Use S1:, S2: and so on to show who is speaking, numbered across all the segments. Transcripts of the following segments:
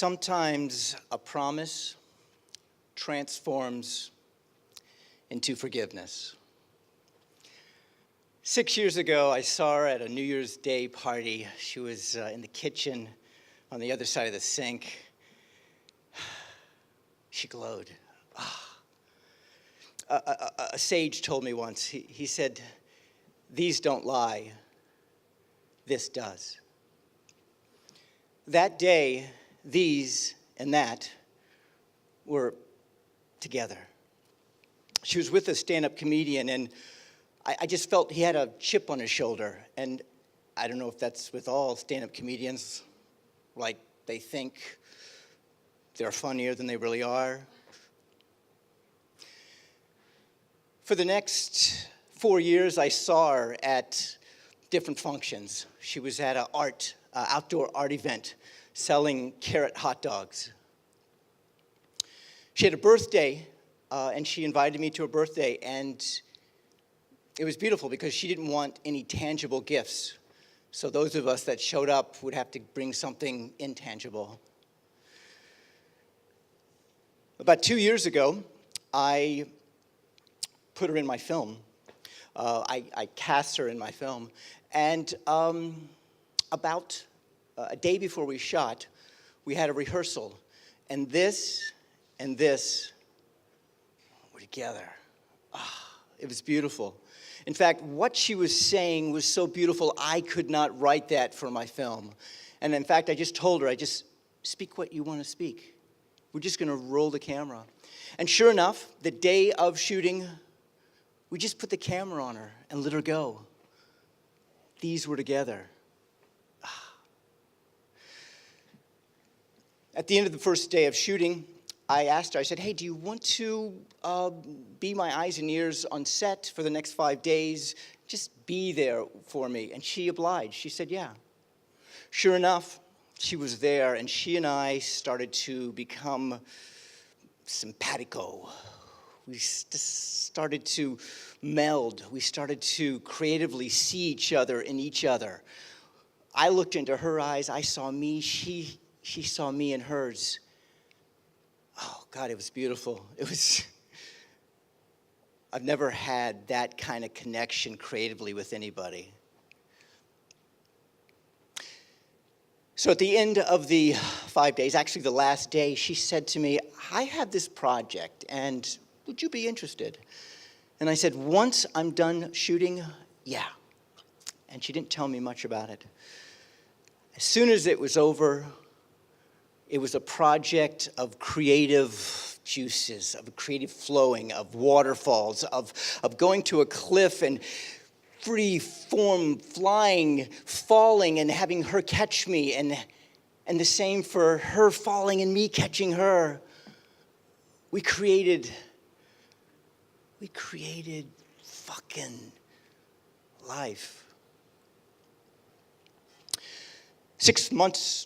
S1: Sometimes a promise transforms into forgiveness. 6 years ago, I saw her at a New Year's Day party. She was in the kitchen on the other side of the sink. She glowed. A sage told me once, he said, "These don't lie, this does." That day, these and that were together. She was with a stand-up comedian, and I just felt he had a chip on his shoulder. And I don't know if that's with all stand-up comedians, like they think they're funnier than they really are. For the next 4 years, I saw her at different functions. She was at an outdoor art event selling carrot hot dogs. She had a birthday, and she invited me to her birthday, and it was beautiful because she didn't want any tangible gifts. So those of us that showed up would have to bring something intangible. About 2 years ago, I put her in my film. I cast her in my film. And about a day before we shot, we had a rehearsal. And this were together. It was beautiful. In fact, what she was saying was so beautiful, I could not write that for my film. And in fact, I just told her, speak what you want to speak. We're just going to roll the camera. And sure enough, the day of shooting, we just put the camera on her and let her go. These were together. At the end of the first day of shooting, I asked her, I said, "Hey, do you want to be my eyes and ears on set for the next 5 days? Just be there for me." And she obliged. She said, yeah. Sure enough, she was there, and she and I started to become simpatico. We started to meld. We started to creatively see each other in each other. I looked into her eyes. I saw me. She saw me in hers. Oh, God, it was beautiful. I've never had that kind of connection creatively with anybody. So at the end of the 5 days, actually the last day, she said to me, "I have this project, and would you be interested?" And I said, "Once I'm done shooting, yeah." And she didn't tell me much about it. As soon as it was over, it was a project of creative juices, of creative flowing, of waterfalls, of going to a cliff and free form flying, falling, and having her catch me, and the same for her falling and me catching her. We created fucking life.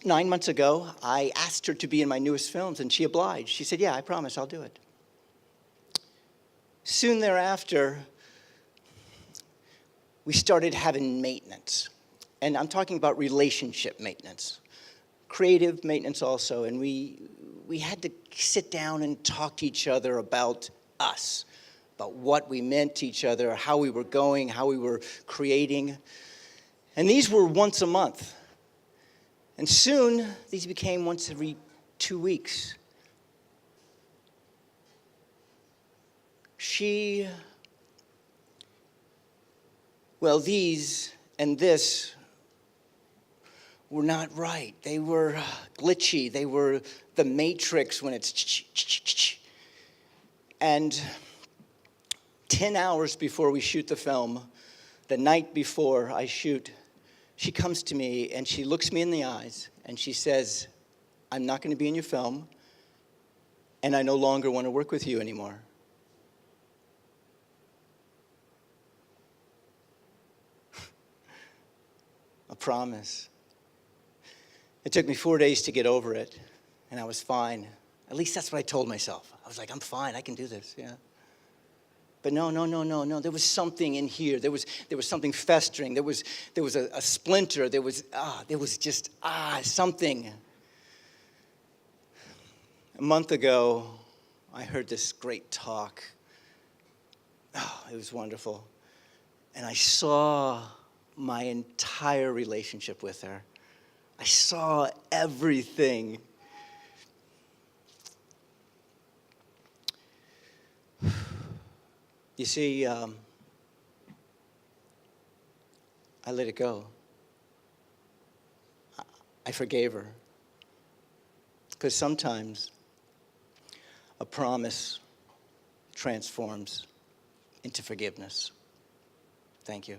S1: 9 months ago, I asked her to be in my newest films, and she obliged. She said, "Yeah, I promise, I'll do it." Soon thereafter, we started having maintenance. And I'm talking about relationship maintenance. Creative maintenance also. And we had to sit down and talk to each other about us, about what we meant to each other, how we were going, how we were creating. And these were once a month. And soon, these became once every 2 weeks. These and this were not right. They were glitchy. They were the Matrix when it's And 10 hours before we shoot the film, the night before I shoot, she comes to me and she looks me in the eyes and she says, "I'm not going to be in your film, and I no longer want to work with you anymore." A promise. It took me 4 days to get over it, and I was fine. At least that's what I told myself. I was like, "I'm fine, I can do this," yeah. But no. There was something in here. There was something festering. There was a splinter. There was just something. A month ago, I heard this great talk. Oh, it was wonderful. And I saw my entire relationship with her. I saw everything. You see, I let it go. I forgave her. Because sometimes a promise transforms into forgiveness. Thank you.